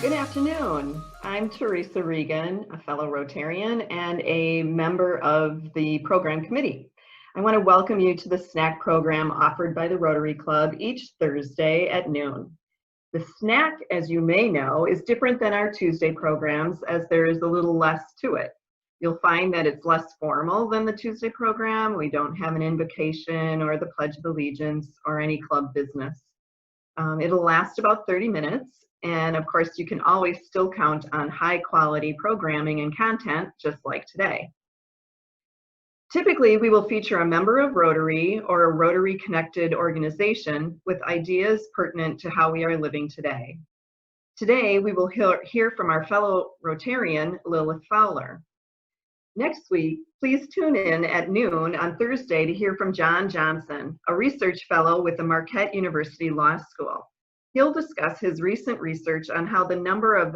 Good afternoon. I'm Teresa Regan, a fellow Rotarian and a member of the program committee. I want to welcome you to the snack program offered by the Rotary Club each Thursday at noon. The snack, as you may know, is different than our Tuesday programs as there is a little less to it. You'll find that it's less formal than the Tuesday program. We don't have an invocation or the Pledge of Allegiance or any club business. It'll last about 30 minutes. And of course, you can always still count on high quality programming and content just like today. Typically, we will feature a member of Rotary or a Rotary connected organization with ideas pertinent to how we are living today. Today, we will hear from our fellow Rotarian, Lilith Fowler. Next week, please tune in at noon on Thursday to hear from John Johnson, a research fellow with the Marquette University Law School. He'll discuss his recent research on how the number of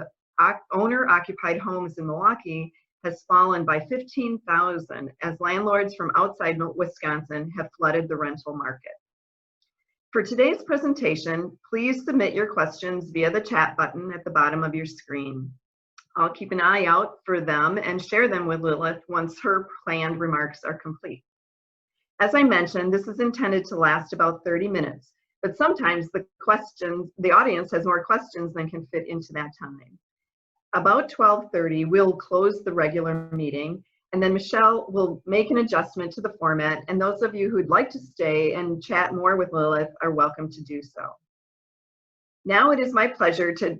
owner-occupied homes in Milwaukee has fallen by 15,000 as landlords from outside Wisconsin have flooded the rental market. For today's presentation, please submit your questions via the chat button at the bottom of your screen. I'll keep an eye out for them and share them with Lilith once her planned remarks are complete. As I mentioned, this is intended to last about 30 minutes. But sometimes the audience has more questions than can fit into that time. About 12:30, we'll close the regular meeting, and then Michelle will make an adjustment to the format, and those of you who'd like to stay and chat more with Lilith are welcome to do so. Now it is my pleasure to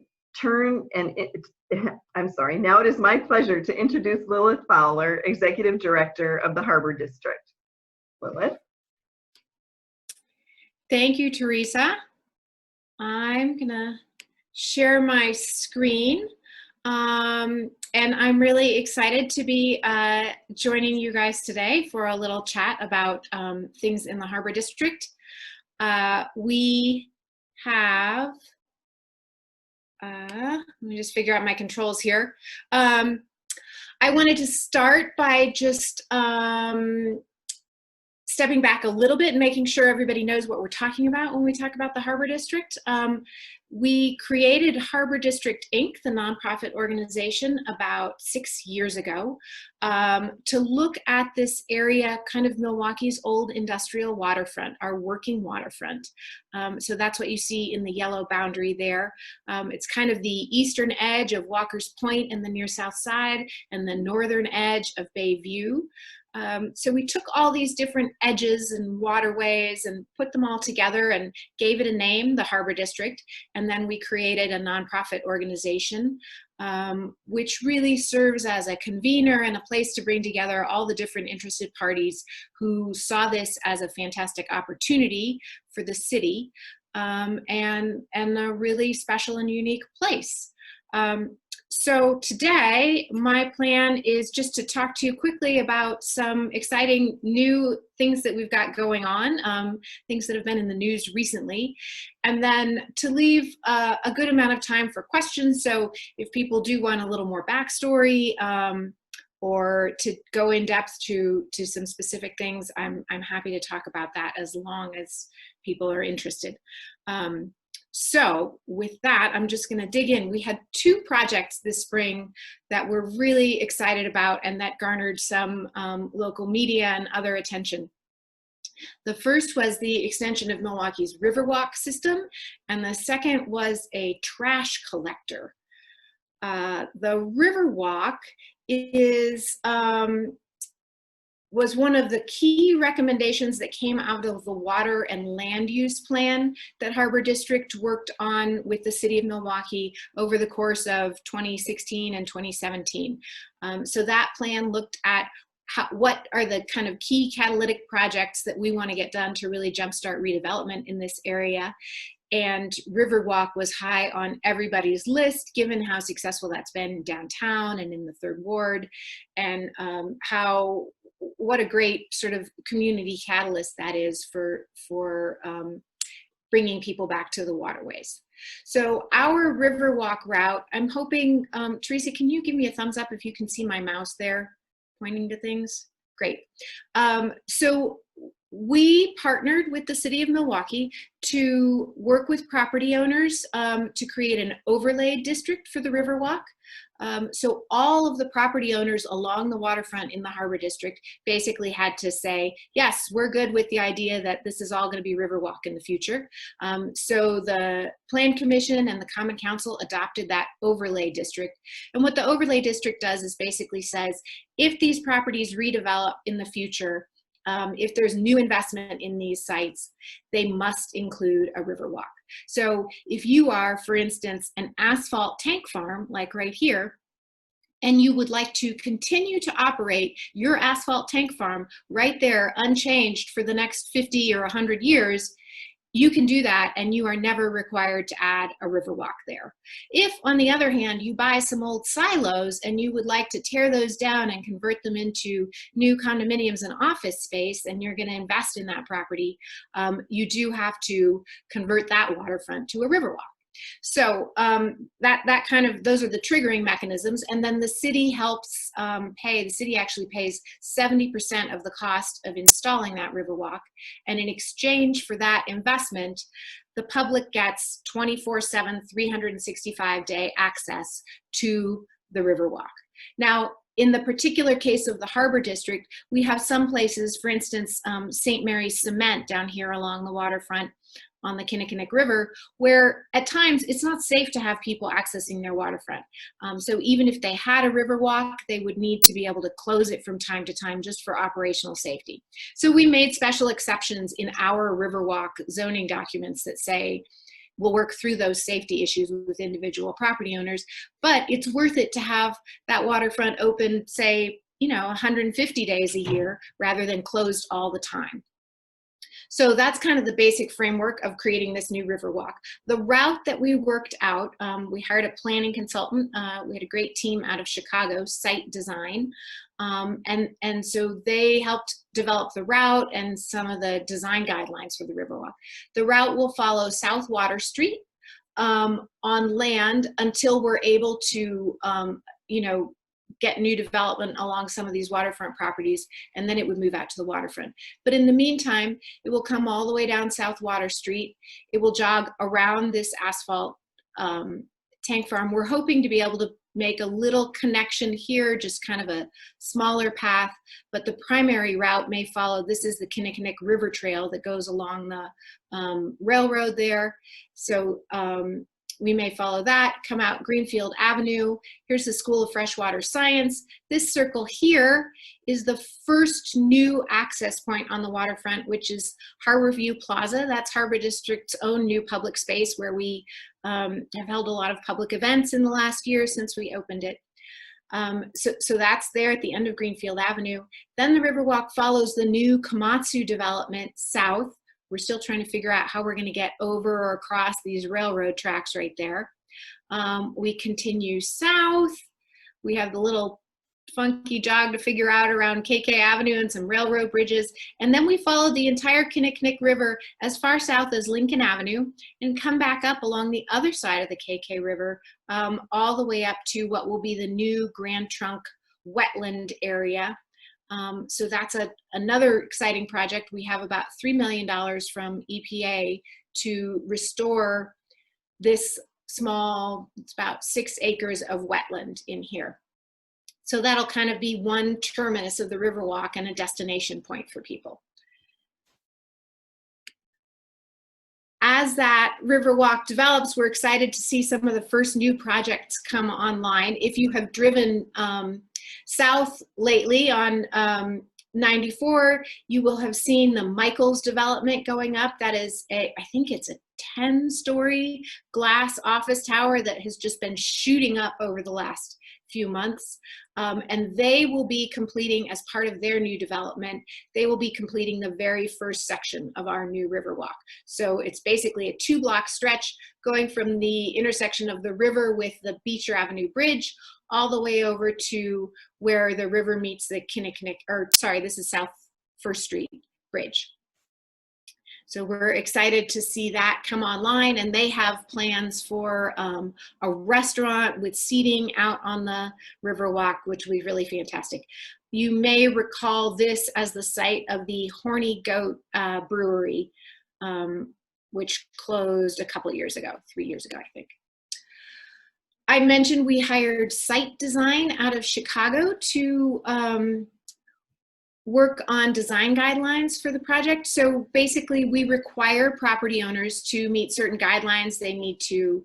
introduce Lilith Fowler, Executive Director of the Harbor District. Lilith. Thank you, Teresa. I'm gonna share my screen. And I'm really excited to be joining you guys today for a little chat about things in the Harbor District. We have, let me just figure out my controls here. I wanted to start by just stepping back a little bit and making sure everybody knows what we're talking about when we talk about the Harbor District. We created Harbor District Inc., the nonprofit organization, about 6 years ago to look at this area, kind of Milwaukee's old industrial waterfront, our working waterfront. So that's what you see in the yellow boundary there. It's kind of the eastern edge of Walker's Point and the near south side, and the northern edge of Bayview. So we took all these different edges and waterways and put them all together and gave it a name, the Harbor District, and then we created a nonprofit organization which really serves as a convener and a place to bring together all the different interested parties who saw this as a fantastic opportunity for the city and a really special and unique place. So today, my plan is just to talk to you quickly about some exciting new things that we've got going on, things that have been in the news recently, and then to leave a good amount of time for questions. So if people do want a little more backstory or to go in depth to some specific things, I'm happy to talk about that as long as people are interested. So with that, I'm just going to dig in. We had 2 projects this spring that we're really excited about and that garnered some local media and other attention. The first was the extension of Milwaukee's Riverwalk system, and the second was a trash collector. The Riverwalk was one of the key recommendations that came out of the water and land use plan that Harbor District worked on with the city of Milwaukee over the course of 2016 and 2017. So that plan looked at what are the kind of key catalytic projects that we want to get done to really jumpstart redevelopment in this area. And Riverwalk was high on everybody's list, given how successful that's been downtown and in the 3rd Ward, and what a great sort of community catalyst that is for bringing people back to the waterways. So our Riverwalk route, I'm hoping, Teresa, can you give me a thumbs up if you can see my mouse there pointing to things? Great. So we partnered with the city of Milwaukee to work with property owners to create an overlay district for the Riverwalk. So all of the property owners along the waterfront in the Harbor District basically had to say, yes, we're good with the idea that this is all going to be Riverwalk in the future. So the Plan Commission and the Common Council adopted that overlay district. And what the overlay district does is basically says, if these properties redevelop in the future, if there's new investment in these sites, they must include a Riverwalk. So if you are, for instance, an asphalt tank farm, like right here, and you would like to continue to operate your asphalt tank farm right there unchanged for the next 50 or 100 years, you can do that and you are never required to add a Riverwalk there. If, on the other hand, you buy some old silos and you would like to tear those down and convert them into new condominiums and office space, and you're going to invest in that property, you do have to convert that waterfront to a Riverwalk. So that kind of, those are the triggering mechanisms. And then the city helps pay, the city actually pays 70% of the cost of installing that Riverwalk. And in exchange for that investment, the public gets 24/7, 365-day access to the Riverwalk. Now, in the particular case of the Harbor District, we have some places, for instance, St. Mary's Cement down here along the waterfront on the Kinnickinnic River, where at times it's not safe to have people accessing their waterfront. So even if they had a Riverwalk, they would need to be able to close it from time to time just for operational safety. So we made special exceptions in our Riverwalk zoning documents that say, we'll work through those safety issues with individual property owners, but it's worth it to have that waterfront open, say, 150 days a year rather than closed all the time. So that's kind of the basic framework of creating this new Riverwalk. The route that we worked out, we hired a planning consultant. We had a great team out of Chicago, Site Design. And so they helped develop the route and some of the design guidelines for the Riverwalk. The route will follow South Water Street on land until we're able to, get new development along some of these waterfront properties, and then it would move out to the waterfront. But in the meantime, it will come all the way down South Water Street. It will jog around this asphalt tank farm. We're hoping to be able to make a little connection here, just kind of a smaller path, but the primary route may follow, this is the Kinnickinnic River Trail that goes along the railroad there. So we may follow that, come out Greenfield Avenue. Here's the School of Freshwater Science. This circle here is the first new access point on the waterfront, which is Harbor View Plaza. That's Harbor District's own new public space where we have held a lot of public events in the last year since we opened it. So that's there at the end of Greenfield Avenue. Then the Riverwalk follows the new Komatsu development south. We're still trying to figure out how we're going to get over or across these railroad tracks right there. We continue south. We have the little funky jog to figure out around KK Avenue and some railroad bridges. And then we follow the entire Kinnickinnic River as far south as Lincoln Avenue and come back up along the other side of the KK River all the way up to what will be the new Grand Trunk wetland area. So that's another exciting project. We have about $3 million from EPA to restore this small, it's about 6 acres of wetland in here. So that'll kind of be one terminus of the Riverwalk and a destination point for people. As that Riverwalk develops, we're excited to see some of the first new projects come online. If you have driven south lately on 94, you will have seen the Michaels development going up. That is I think it's a 10-story glass office tower that has just been shooting up over the last few months. And they will be completing, as part of their new development, they will be completing the very first section of our new Riverwalk. So it's basically a 2-block stretch going from the intersection of the river with the Beecher Avenue Bridge all the way over to where the river meets the Kinnickinnic, or sorry, this is South First Street Bridge. So we're excited to see that come online, and they have plans for a restaurant with seating out on the Riverwalk, which will be really fantastic. You may recall this as the site of the Horny Goat Brewery, which closed a couple of years ago, 3 years ago, I think. I mentioned we hired site design out of Chicago to work on design guidelines for the project. So basically we require property owners to meet certain guidelines. They need to,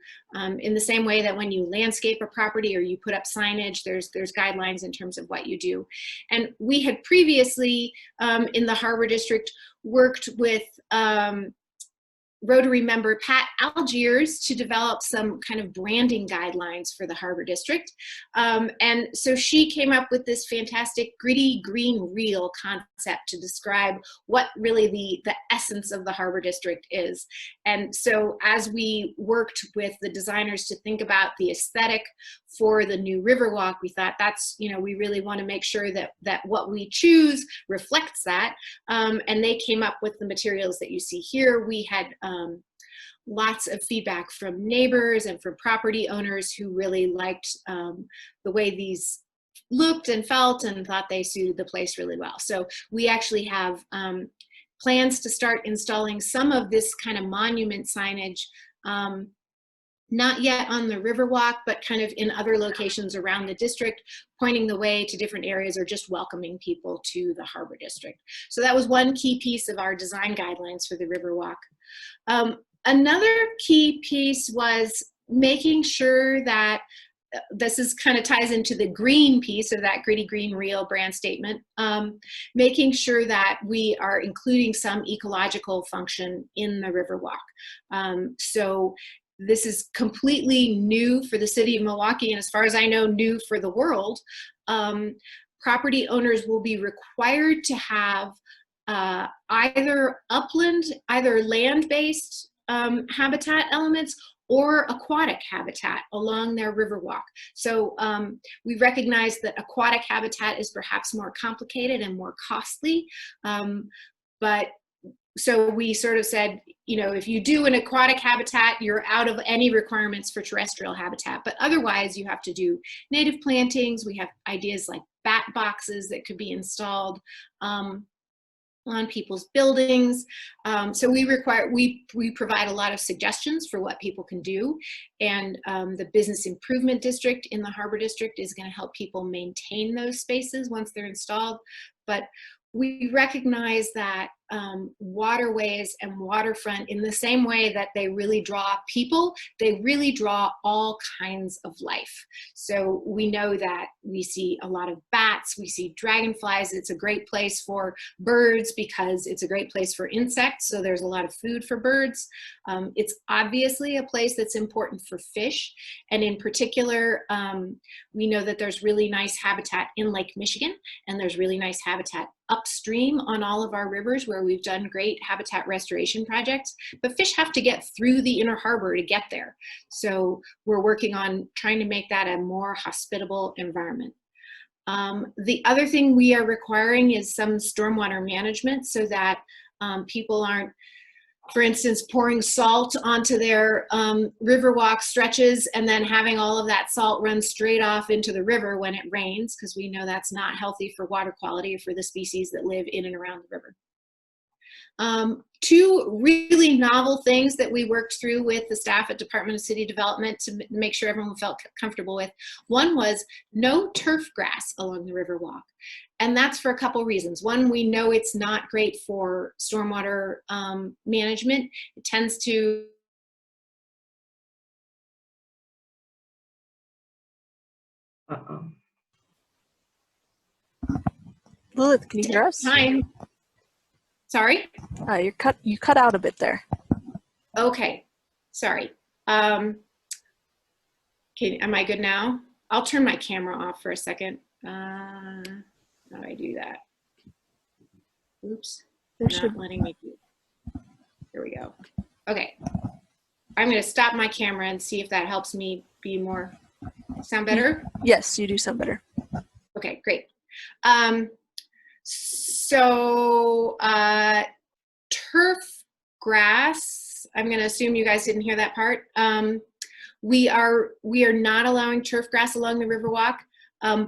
in the same way that when you landscape a property or you put up signage, there's guidelines in terms of what you do. And we had previously in the Harbor District worked with Rotary member Pat Algiers to develop some kind of branding guidelines for the Harbor District. And so she came up with this fantastic gritty green reel concept to describe what really the essence of the Harbor District is. And so as we worked with the designers to think about the aesthetic for the new Riverwalk, we thought that's, you know, we really want to make sure that what we choose reflects that. And they came up with the materials that you see here. We had lots of feedback from neighbors and from property owners who really liked the way these looked and felt and thought they suited the place really well. So we actually have plans to start installing some of this kind of monument signage, not yet on the Riverwalk, but kind of in other locations around the district, pointing the way to different areas or just welcoming people to the Harbor District. So that was one key piece of our design guidelines for the Riverwalk. Another key piece was making sure that this is kind of ties into the green piece of that gritty green reel brand statement, making sure that we are including some ecological function in the Riverwalk. So this is completely new for the city of Milwaukee, and as far as I know, new for the world. Property owners will be required to have either upland, either land-based habitat elements or aquatic habitat along their Riverwalk. So we recognize that aquatic habitat is perhaps more complicated and more costly, but so we sort of said, you know, if you do an aquatic habitat, you're out of any requirements for terrestrial habitat. But otherwise, you have to do native plantings. We have ideas like bat boxes that could be installed on people's buildings. So we provide a lot of suggestions for what people can do. And the Business Improvement District in the Harbor District is going to help people maintain those spaces once they're installed. But we recognize that waterways and waterfront, in the same way that they really draw people, they really draw all kinds of life. So we know that we see a lot of bats, we see dragonflies. It's a great place for birds because it's a great place for insects, so there's a lot of food for birds. It's obviously a place that's important for fish, and in particular, we know that there's really nice habitat in Lake Michigan, and there's really nice habitat upstream on all of our rivers where we've done great habitat restoration projects, but fish have to get through the inner harbor to get there. So we're working on trying to make that a more hospitable environment. The other thing we are requiring is some stormwater management so that people aren't, for instance, pouring salt onto their Riverwalk stretches and then having all of that salt run straight off into the river when it rains, because we know that's not healthy for water quality or for the species that live in and around the river. Two really novel things that we worked through with the staff at Department of City Development to make sure everyone felt comfortable with. One was no turf grass along the Riverwalk. And that's for a couple reasons. One, we know it's not great for stormwater management. It tends to Lilith, can you hear us? Time. Sorry? You cut out a bit there. Okay, sorry. Am I good now? I'll turn my camera off for a second. How do I do that? Oops, not letting me do it. Here we go. Okay, I'm gonna stop my camera and see if that helps me be more, sound better? Yes, you do sound better. Okay, great. So turf grass. I'm going to assume you guys didn't hear that part. We are not allowing turf grass along the Riverwalk,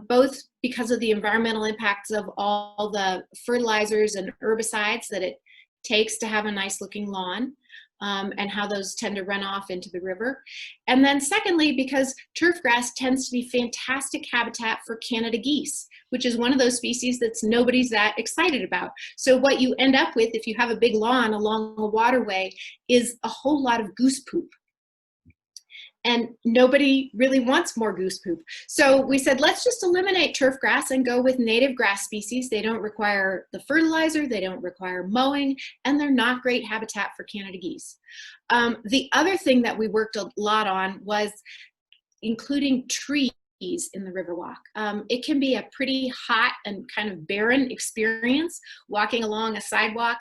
both because of the environmental impacts of all the fertilizers and herbicides that it takes to have a nice looking lawn, and how those tend to run off into the river. And then secondly, because turf grass tends to be fantastic habitat for Canada geese, which is one of those species that's nobody's that excited about. So what you end up with if you have a big lawn along a waterway is a whole lot of goose poop. And nobody really wants more goose poop. So we said, let's just eliminate turf grass and go with native grass species. They don't require the fertilizer, they don't require mowing, and they're not great habitat for Canada geese. The other thing that we worked a lot on was including trees in the Riverwalk. It can be a pretty hot and kind of barren experience walking along a sidewalk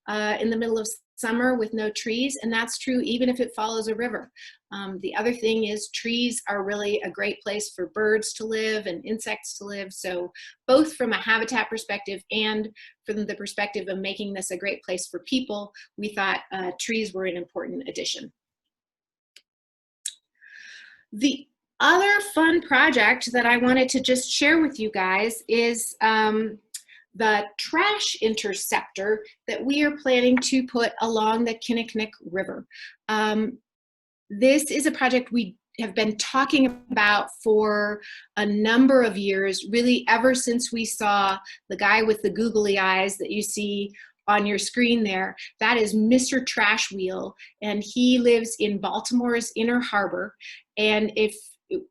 in the middle of summer with no trees, and that's true even if it follows a river. The other thing is trees are really a great place for birds to live and insects to live. So both from a habitat perspective and from the perspective of making this a great place for people, we thought trees were an important addition. The other fun project that I wanted to just share with you guys is the trash interceptor that we are planning to put along the Kinnickinnic River. This is a project we have been talking about for a number of years, really ever since we saw the guy with the googly eyes that you see on your screen there. That is Mr. Trash Wheel, and he lives in Baltimore's Inner Harbor. And if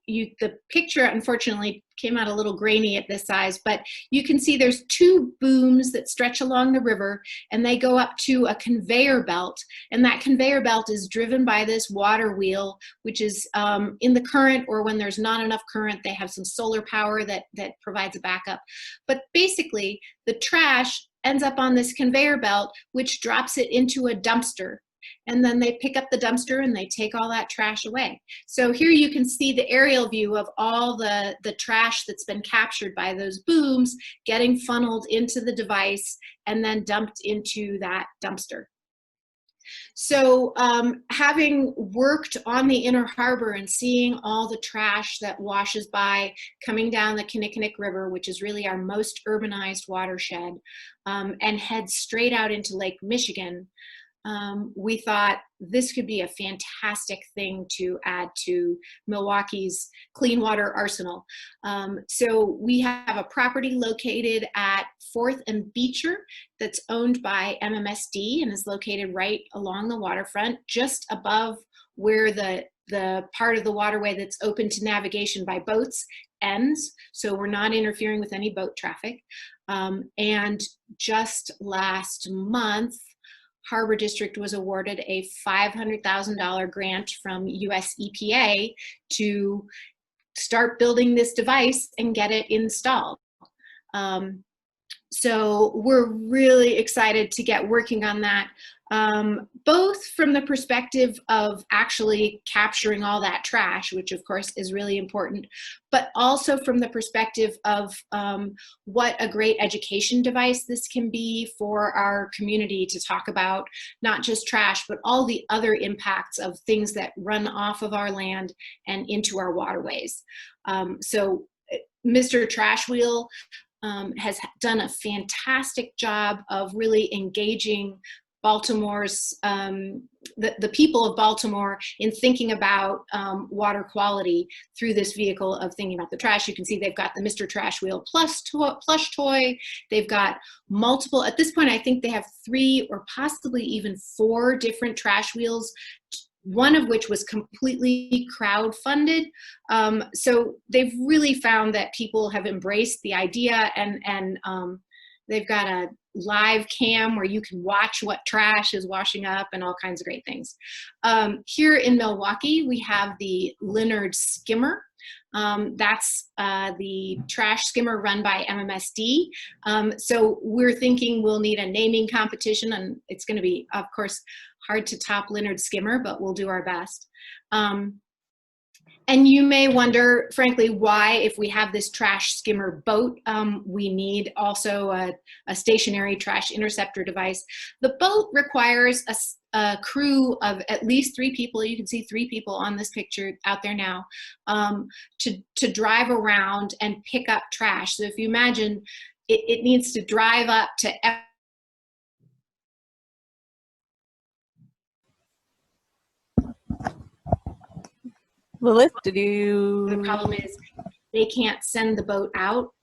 the picture unfortunately came out a little grainy at this size, but you can see there's two booms that stretch along the river, and they go up to a conveyor belt, and that conveyor belt is driven by this water wheel, which is in the current, or when there's not enough current, they have some solar power that provides a backup. But basically the trash ends up on this conveyor belt, which drops it into a dumpster. And then they pick up the dumpster and they take all that trash away. So here you can see the aerial view of all the trash that's been captured by those booms getting funneled into the device and then dumped into that dumpster. So having worked on the Inner Harbor and seeing all the trash that washes by coming down the Kinnickinnic River, which is really our most urbanized watershed, and heads straight out into Lake Michigan, we thought this could be a fantastic thing to add to Milwaukee's clean water arsenal. So we have a property located at 4th and Beecher that's owned by MMSD and is located right along the waterfront, just above where the part of the waterway that's open to navigation by boats ends. So we're not interfering with any boat traffic. And just last month, Harbor District was awarded a $500,000 grant from US EPA to start building this device and get it installed. So we're really excited to get working on that, both from the perspective of actually capturing all that trash, which of course is really important, but also from the perspective of what a great education device this can be for our community to talk about, not just trash, but all the other impacts of things that run off of our land and into our waterways. So Mr. Trash Wheel has done a fantastic job of really engaging Baltimore's, the people of Baltimore in thinking about water quality through this vehicle of thinking about the trash. You can see they've got the Mr. Trash Wheel plush toy. They've got multiple, at this point I think they have 3 or possibly even 4 different trash wheels, one of which was completely crowd-funded. So they've really found that people have embraced the idea, and they've got a live cam where you can watch what trash is washing up and all kinds of great things. Here in Milwaukee, we have the Leonard Skimmer. That's the trash skimmer run by MMSD. So we're thinking we'll need a naming competition, and it's going to be, of course, hard to top Leonard Skimmer, but we'll do our best. And you may wonder, frankly, why, if we have this trash skimmer boat, we need also a stationary trash interceptor device. The boat requires a crew of at least 3 people. You can see 3 people on this picture out there now, to drive around and pick up trash. So if you imagine, it needs to drive up to Lilith, did you? The problem is they can't send the boat out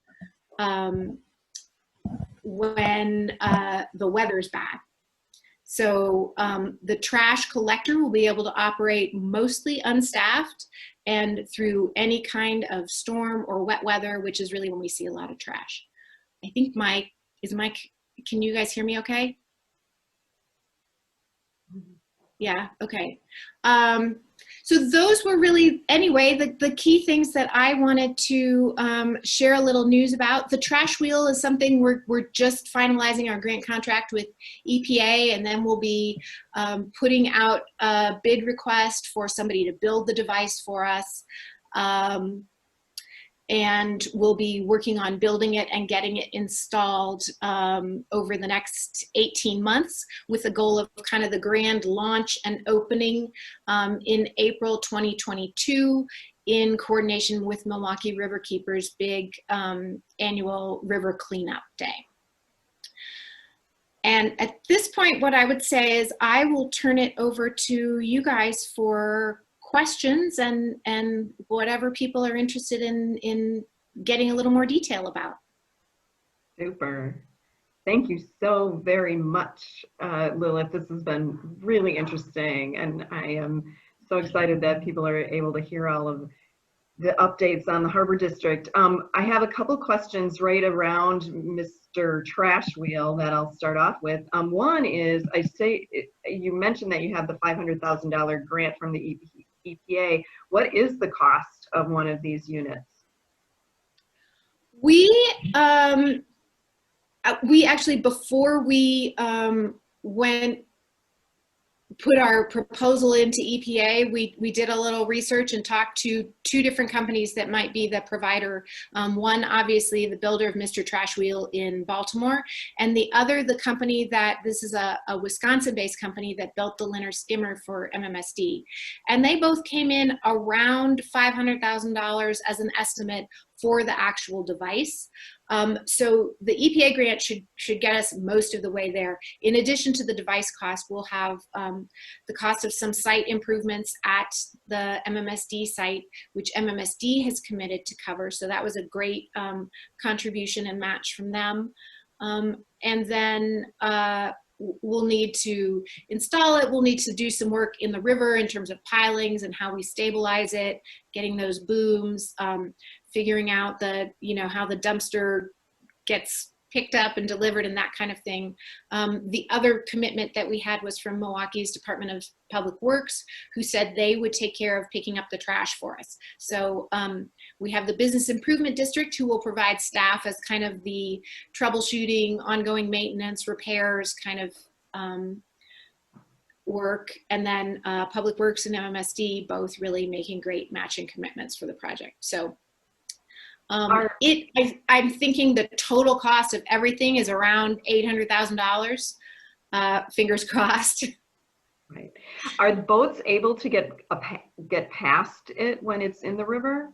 when the weather's bad. So the trash collector will be able to operate mostly unstaffed and through any kind of storm or wet weather, which is really when we see a lot of trash. I think can you guys hear me okay? Yeah, okay. So those were really, anyway, the key things that I wanted to share a little news about. The trash wheel is something we're just finalizing our grant contract with EPA, and then we'll be putting out a bid request for somebody to build the device for us. And we'll be working on building it and getting it installed over the next 18 months, with the goal of kind of the grand launch and opening in April 2022 in coordination with Milwaukee Riverkeeper's big annual river cleanup day. And at this point, what I would say is I will turn it over to you guys for questions and whatever people are interested in getting a little more detail about. Super. Thank you so very much, Lilith. This has been really interesting, and I am so excited that people are able to hear all of the updates on the Harbor District. I have a couple questions right around Mr. Trash Wheel that I'll start off with. One is, you mentioned that you have the $500,000 grant from the EPA. What is the cost of one of these units? We actually, before we put our proposal into EPA, we did a little research and talked to 2 different companies that might be the provider. One, obviously, the builder of Mr. Trash Wheel in Baltimore, and the other, the company this is a Wisconsin-based company that built the Liner skimmer for MMSD. And they both came in around $500,000 as an estimate for the actual device. So the EPA grant should get us most of the way there. In addition to the device cost, we'll have the cost of some site improvements at the MMSD site, which MMSD has committed to cover. So that was a great contribution and match from them. And then we'll need to install it. We'll need to do some work in the river in terms of pilings and how we stabilize it, getting those booms, figuring out how the dumpster gets picked up and delivered and that kind of thing. The other commitment that we had was from Milwaukee's Department of Public Works, who said they would take care of picking up the trash for us. So we have the Business Improvement District, who will provide staff as kind of the troubleshooting, ongoing maintenance, repairs kind of work, and then Public Works and MMSD both really making great matching commitments for the project. So I'm thinking the total cost of everything is around $800,000. Fingers crossed. Right. Are the boats able to get past it when it's in the river?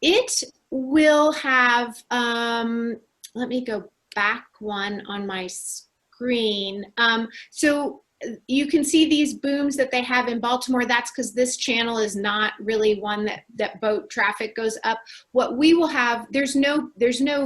It will have. Let me go back one on my screen. So you can see these booms that they have in Baltimore. That's because this channel is not really one that boat traffic goes up. What we will have, there's no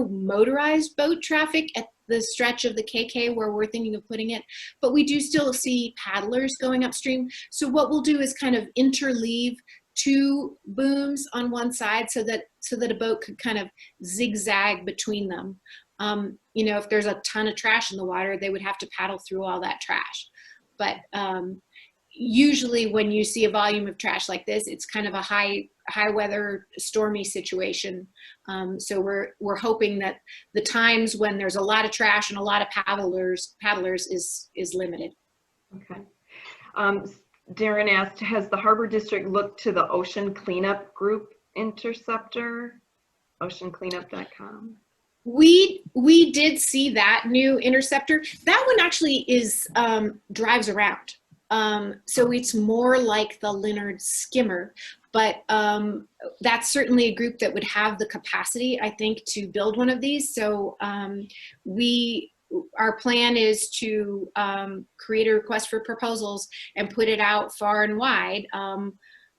motorized boat traffic at the stretch of the KK where we're thinking of putting it, but we do still see paddlers going upstream. So what we'll do is kind of interleave 2 booms on one side so that a boat could kind of zigzag between them. If there's a ton of trash in the water, they would have to paddle through all that trash. But usually when you see a volume of trash like this, it's kind of a high weather, stormy situation. So we're hoping that the times when there's a lot of trash and a lot of paddlers is limited. Okay. Darren asked, has the Harbor District looked to the ocean cleanup group Interceptor, oceancleanup.com? We did see that new Interceptor. That one actually is drives around. So it's more like the Leonard skimmer, but that's certainly a group that would have the capacity, I think, to build one of these. So our plan is to create a request for proposals and put it out far and wide,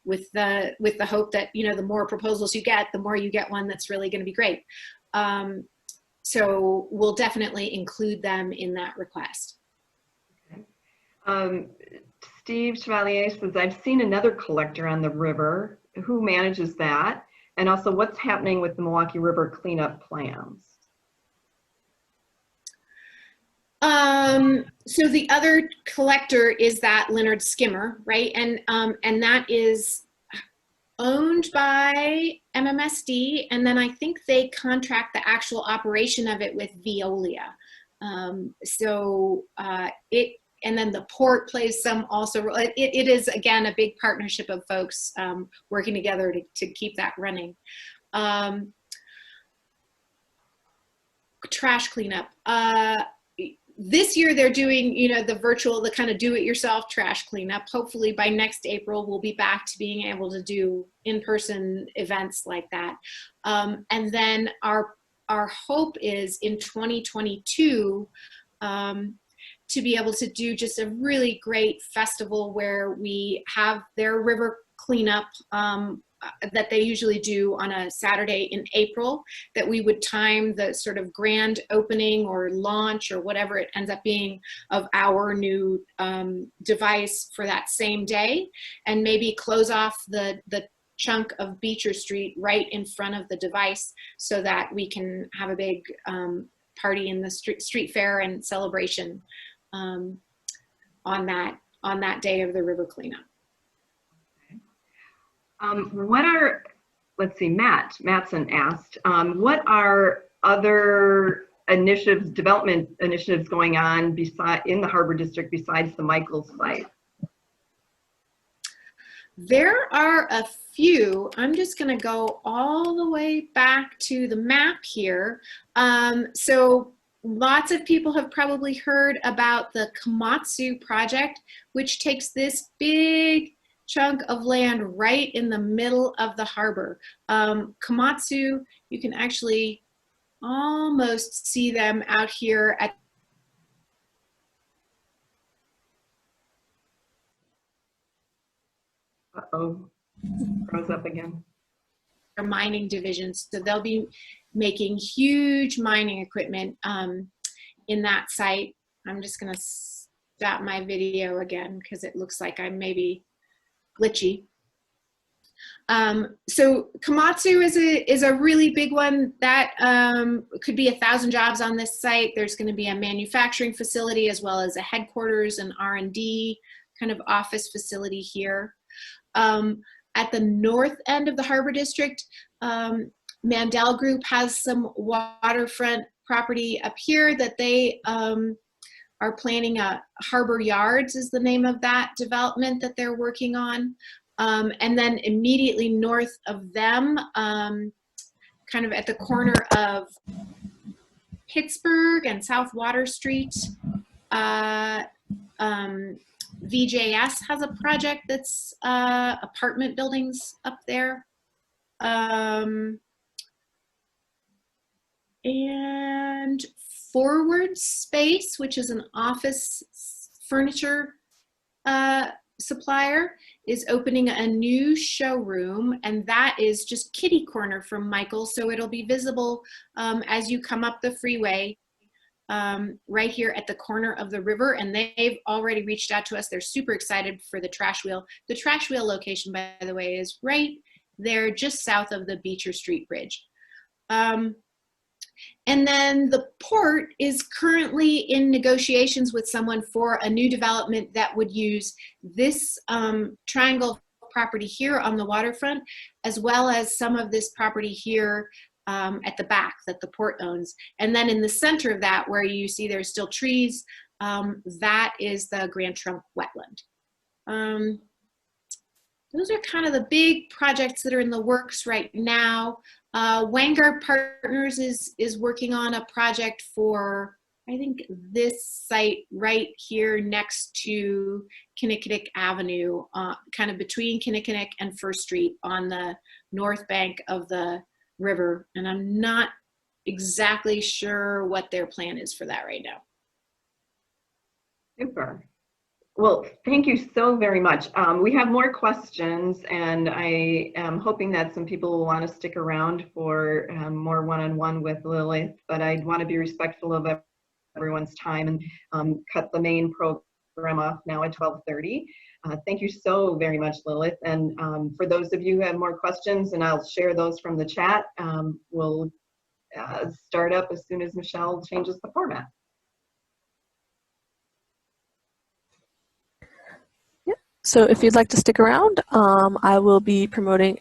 with the hope that, you know, the more proposals you get, the more you get one that's really going to be great. So we'll definitely include them in that request. Okay. Steve Chevalier says, I've seen another collector on the river. Who manages that? And also, what's happening with the Milwaukee River cleanup plans? So the other collector is that Leonard skimmer, right? And that is owned by MMSD, and then I think they contract the actual operation of it with Veolia. And then the port plays some also. It is, again, a big partnership of folks working together to keep that running. Trash cleanup. This year they're doing, you know, the kind of do-it-yourself trash cleanup. Hopefully by next April we'll be back to being able to do in-person events like that. And then our hope is in 2022 to be able to do just a really great festival where we have their river cleanup that they usually do on a Saturday in April, that we would time the sort of grand opening or launch or whatever it ends up being of our new device for that same day, and maybe close off the chunk of Beecher Street right in front of the device so that we can have a big party in the street fair and celebration on that day of the river cleanup. Let's see, Matson asked, what are other initiatives, development initiatives going on in the Harbor District besides the Michaels site? There are a few. I'm just going to go all the way back to the map here. So lots of people have probably heard about the Komatsu project, which takes this big chunk of land right in the middle of the harbor. Komatsu, you can actually almost see them out here at Uh-oh, froze up again. their mining divisions. So they'll be making huge mining equipment in that site. I'm just gonna stop my video again because it looks like I'm maybe glitchy. So Komatsu is a really big one that could be 1,000 jobs on this site. There's going to be a manufacturing facility as well as a headquarters and R&D kind of office facility here. At the north end of the Harbor District, Mandel Group has some waterfront property up here that they are planning. Harbor Yards is the name of that development that they're working on. And then immediately north of them, kind of at the corner of Pittsburgh and South Water Street, VJS has a project that's apartment buildings up there. And Forward Space, which is an office furniture supplier, is opening a new showroom, and that is just kitty corner from Michael, so it'll be visible as you come up the freeway right here at the corner of the river. And they've already reached out to us. They're super excited for the trash wheel. The trash wheel location, by the way, is right there just south of the Beecher Street Bridge. And then the port is currently in negotiations with someone for a new development that would use this triangle property here on the waterfront, as well as some of this property here at the back that the port owns. And then in the center of that, where you see there's still trees, that is the Grand Trunk wetland. Those are kind of the big projects that are in the works right now. Vanguard Partners is working on a project for, I think, this site right here next to Kinnickinnick Avenue, kind of between Kinnickinnick and First Street on the north bank of the river. And I'm not exactly sure what their plan is for that right now. Super. Well, thank you so very much. We have more questions, and I am hoping that some people will want to stick around for more one-on-one with Lilith, but I'd want to be respectful of everyone's time and cut the main program off now at 12:30. Thank you so very much, Lilith. And for those of you who have more questions, and I'll share those from the chat, we'll start up as soon as Michelle changes the format. So if you'd like to stick around, I will be promoting